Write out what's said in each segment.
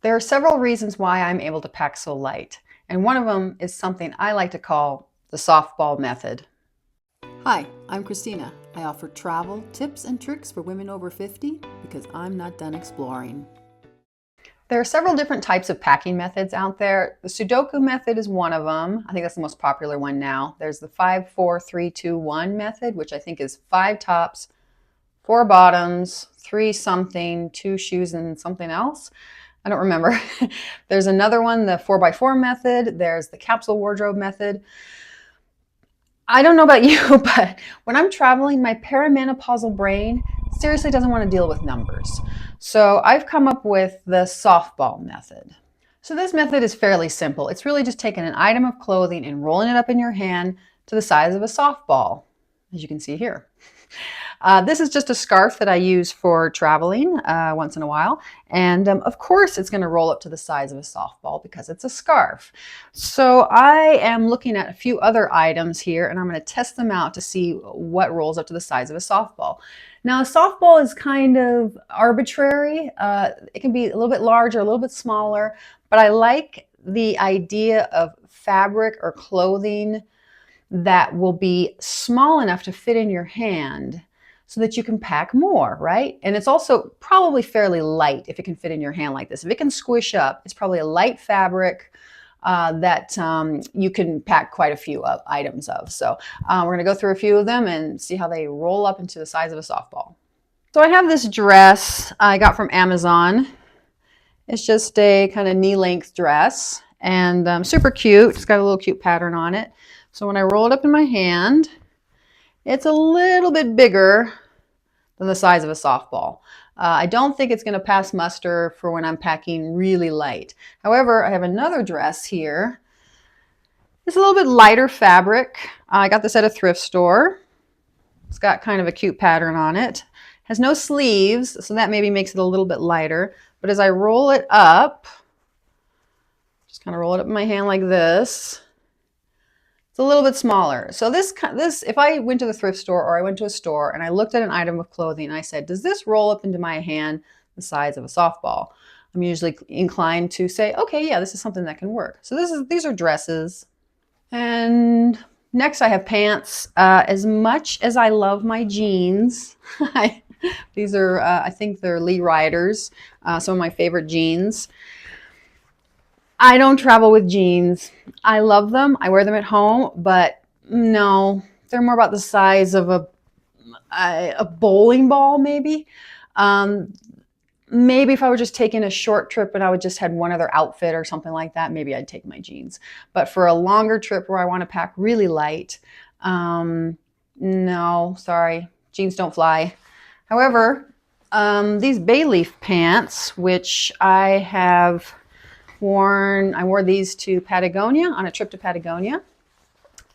There are several reasons why I'm able to pack so light, and one of them is something I like to call the softball method. Hi, I'm Christina. I offer travel tips and tricks for women over 50 because I'm not done exploring. There are several different types of packing methods out there. The Sudoku method is one of them. I think that's the most popular one now. There's the 5-4-3-2-1 method, which I think is 5 tops, 4 bottoms, 3 something, 2 shoes, and something else. I don't remember. There's another one, the 4x4 method. There's the capsule wardrobe method. I don't know about you, but when I'm traveling, my perimenopausal brain seriously doesn't want to deal with numbers. So I've come up with the softball method. So this method is fairly simple. It's really just taking an item of clothing and rolling it up in your hand to the size of a softball, as you can see here. This is just a scarf that I use for traveling once in a while. And of course, it's going to roll up to the size of a softball because it's a scarf. So I am looking at a few other items here, and I'm going to test them out to see what rolls up to the size of a softball. Now, a softball is kind of arbitrary. It can be a little bit larger, a little bit smaller, but I like the idea of fabric or clothing that will be small enough to fit in your hand so that you can pack more, right? And it's also probably fairly light if it can fit in your hand like this. If it can squish up, it's probably a light fabric that you can pack quite a few items of. So we're gonna go through a few of them and see how they roll up into the size of a softball. So I have this dress I got from Amazon. It's just a kind of knee-length dress and super cute. It's got a little cute pattern on it. So when I roll it up in my hand, it's a little bit bigger than the size of a softball. I don't think it's going to pass muster for when I'm packing really light. However, I have another dress here. It's a little bit lighter fabric. I got this at a thrift store. It's got kind of a cute pattern on it. It has no sleeves, so that maybe makes it a little bit lighter. But as I roll it up, just kind of roll it up in my hand like this, it's a little bit smaller. So this, if I went to the thrift store or I went to a store and I looked at an item of clothing and I said, does this roll up into my hand the size of a softball? I'm usually inclined to say, okay, yeah, this is something that can work. So these are dresses. And next I have pants. As much as I love my jeans, these are, I think they're Lee Riders, some of my favorite jeans. I don't travel with jeans. I love them. I wear them at home, but no, they're more about the size of a bowling ball, maybe. Maybe if I were just taking a short trip and I would just had one other outfit or something like that, maybe I'd take my jeans. But for a longer trip where I want to pack really light, no, sorry, jeans don't fly. However, these bay leaf pants, which I wore these to Patagonia on a trip to Patagonia,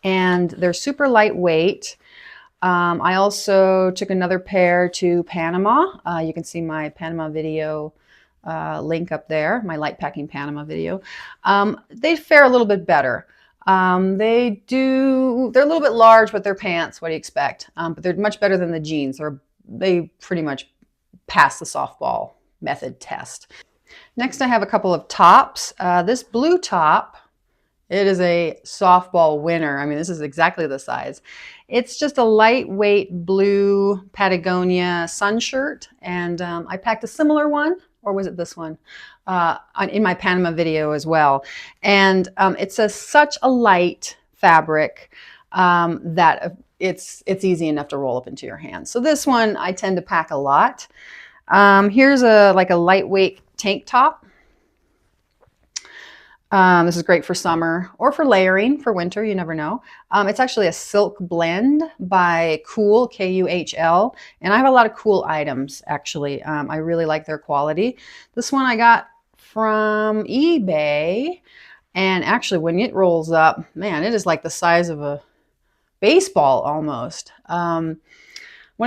and they're super lightweight. I also took another pair to Panama. You can see my Panama video link up there, my light packing Panama video. They fare a little bit better. They're a little bit large, but they're pants. What do you expect? But they're much better than the jeans. They pretty much pass the softball method test. Next, I have a couple of tops. This blue top, it is a softball winner. I mean, this is exactly the size. It's just a lightweight blue Patagonia sun shirt, and I packed a similar one, or was it this one, in my Panama video as well. And it's such a light fabric that it's easy enough to roll up into your hand. So this one I tend to pack a lot. Here's like a lightweight tank top. This is great for summer or for layering for winter, you never know. It's actually a silk blend by Kuhl, K-U-H-L, and I have a lot of Kuhl items, actually. I really like their quality. This one I got from eBay, and actually when it rolls up, man, it is like the size of a baseball almost. One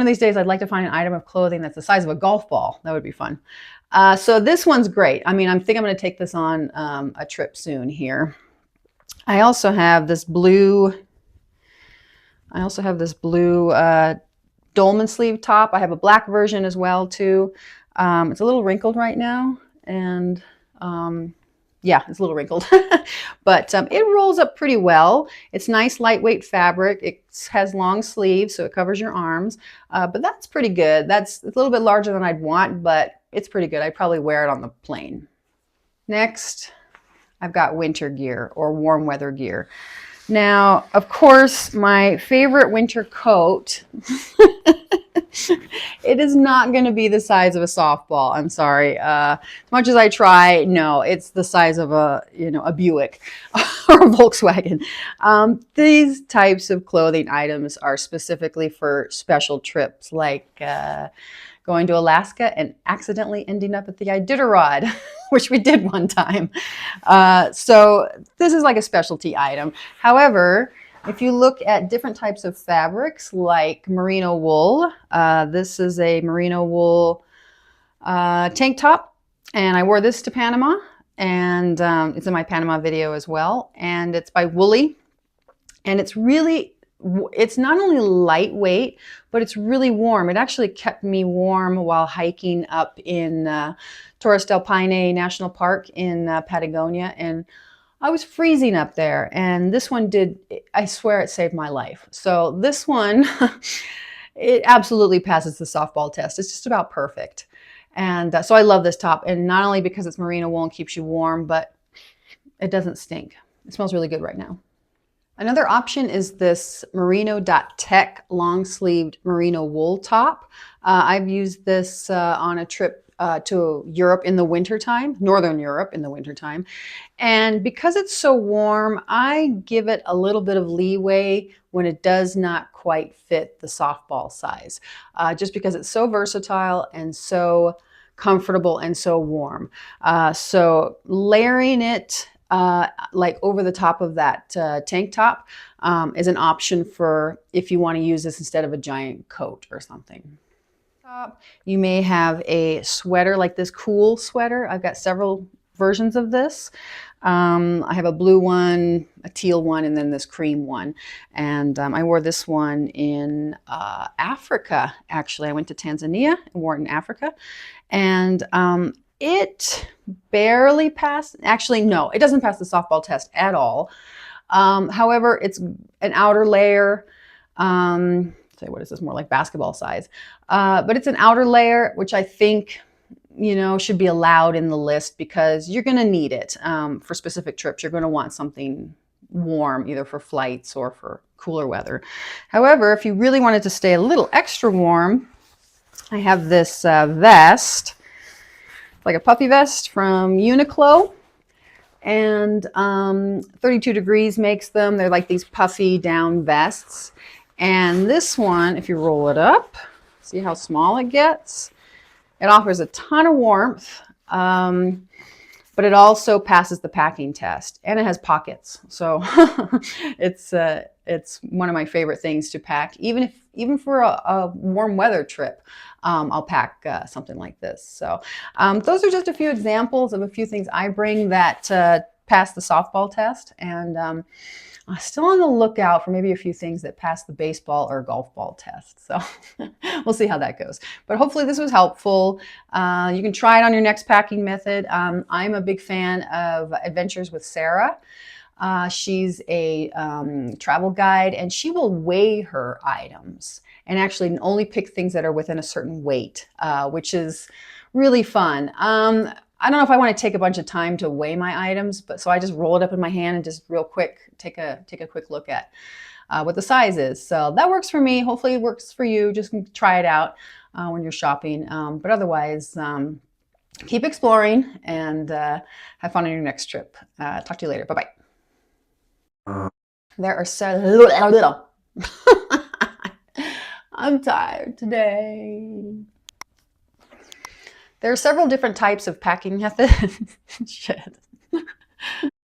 of these days I'd like to find an item of clothing that's the size of a golf ball. That would be fun. So this one's great. I mean, I think I'm going to take this on a trip soon here. I also have this blue dolman sleeve top. I have a black version as well too. It's a little wrinkled right now, and Yeah, it's a little wrinkled, but it rolls up pretty well. It's nice, lightweight fabric. It has long sleeves, so it covers your arms. But that's pretty good. It's a little bit larger than I'd want, but it's pretty good. I'd probably wear it on the plane. Next, I've got winter gear or warm weather gear. Now, of course, my favorite winter coat, it is not going to be the size of a softball. I'm sorry. As much as I try, no, it's the size of a Buick or a Volkswagen. These types of clothing items are specifically for special trips, like going to Alaska and accidentally ending up at the Iditarod, which we did one time. So this is like a specialty item. However, if you look at different types of fabrics like merino wool, this is a merino wool tank top, and I wore this to Panama, and it's in my Panama video as well, and it's by Woolly, and it's not only lightweight, but it's really warm. It actually kept me warm while hiking up in Torres del Paine National Park in Patagonia, and I was freezing up there. And this one I swear it saved my life. So this one, it absolutely passes the softball test. It's just about perfect. And so I love this top, and not only because it's merino wool and keeps you warm, but it doesn't stink. It smells really good right now. Another option is this merino.tech long-sleeved merino wool top. I've used this on a trip to Europe in the wintertime, Northern Europe in the wintertime. And because it's so warm, I give it a little bit of leeway when it does not quite fit the softball size, just because it's so versatile and so comfortable and so warm. So layering it like over the top of that tank top is an option for if you want to use this instead of a giant coat or something. You may have a sweater like this cool sweater. I've got several versions of this. I have a blue one, a teal one, and then this cream one. And I wore this one in Africa, actually. I went to Tanzania and wore it in Africa. And it barely passed. Actually, no, it doesn't pass the softball test at all. However, it's an outer layer. Say, what is this? More like basketball size. But it's an outer layer, which I think, should be allowed in the list because you're going to need it for specific trips. You're going to want something warm, either for flights or for cooler weather. However, if you really wanted to stay a little extra warm, I have this vest. Like a puffy vest from Uniqlo, and 32 Degrees makes them. They're like these puffy down vests. And this one, if you roll it up, see how small it gets? It offers a ton of warmth, but it also passes the packing test, and it has pockets. So it's one of my favorite things to pack, even for a warm weather trip. I'll pack something like this. So those are just a few examples of a few things I bring that pass the softball test, and I'm still on the lookout for maybe a few things that pass the baseball or golf ball test. So we'll see how that goes. But hopefully this was helpful. You can try it on your next packing method. I'm a big fan of Adventures with Sarah. She's a travel guide, and she will weigh her items and actually only pick things that are within a certain weight, which is really fun. I don't know if I want to take a bunch of time to weigh my items, but so I just roll it up in my hand and just real quick take a quick look at what the size is. So that works for me. Hopefully it works for you. Just try it out when you're shopping. But otherwise, keep exploring and have fun on your next trip. Talk to you later. Bye-bye. There are so little. I'm tired today. There are several different types of packing methods. Shit.